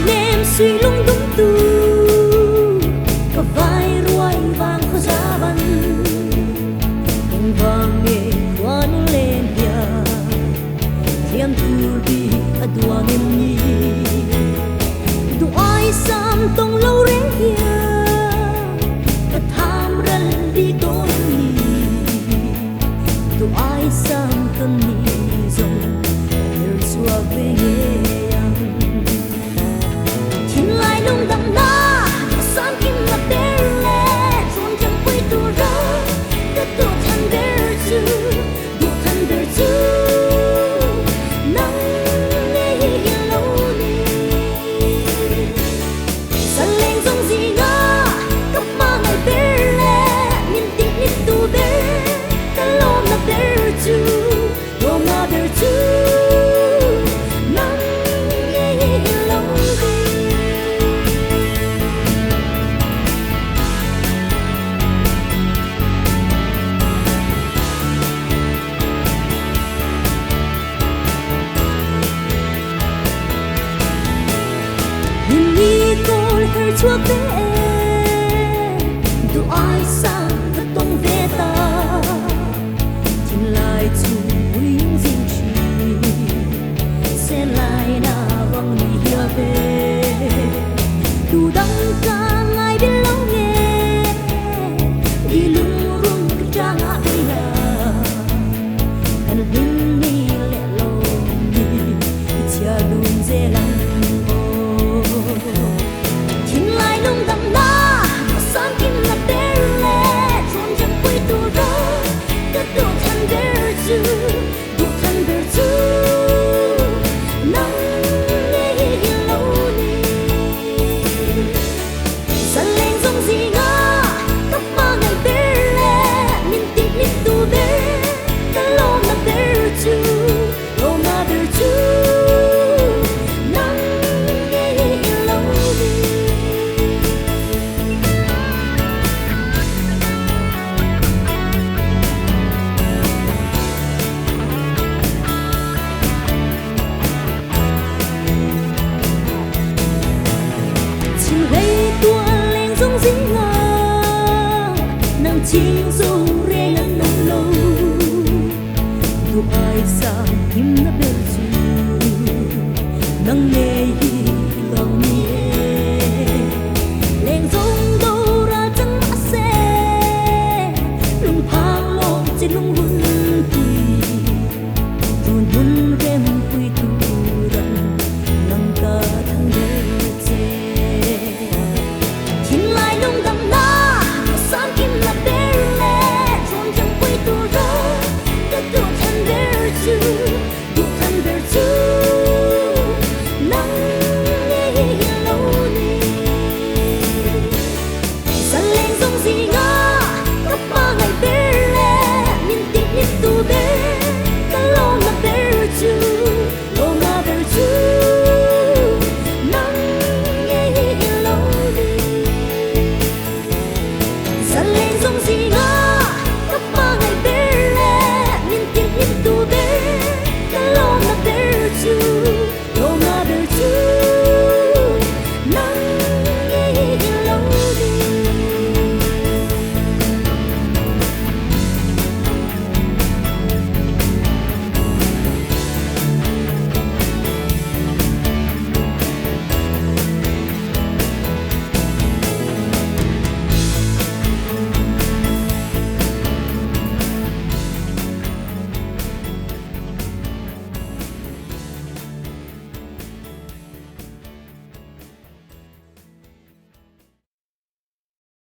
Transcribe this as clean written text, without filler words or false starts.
nem suy lung tung tu có vai ruồi vàng khó giá bắn anh vàng nghe quan lên nhà thiên tu đi aduang em ni tu ai sam tông lâu rẽ hiền có tham răn đi tôn ni tu ai sam tân ni dòng el xua về yang thiên lai nông đậm na san kim là bể lệ dồn chẳng quay tu ra đất tu thân bể chu tu thân bể chu nắng nghe hiền lâu ni san lên dòng gì ngã cấp ma ngày bể lệ nhìn tiếc nít tu bể ta lo là bể chu lo mà bể chu nắng nghe hiền lâu ni nhìn đi con hơi chúa bé tu ai sang thật tông về ta tin lại chu quyến dinh trì sẽ lại na vòng đi hiệp về tu đắng ca ngài đến lâu nghe đi lung rung cái trang hạ đi là cần hình ni lẹ lâu ni chia đun dễ lắm thiên lai nông đậm na san kim là bể lệ dồn chẳng quay tu ra đất tu thân bể chu tu thân bể chu nắng nghe hiền lâu ni san lên dòng gì ngã cấp ma ngày bể lệ nhìn tiếc nít tu bể ta lo là bể chu lo mà bể chu nắng nghe hiền lâu ni chim gây tua lên dòng dĩ ngang nàng chim dù rê ngân nông lâu tu ai sang him na bel chu nang nghe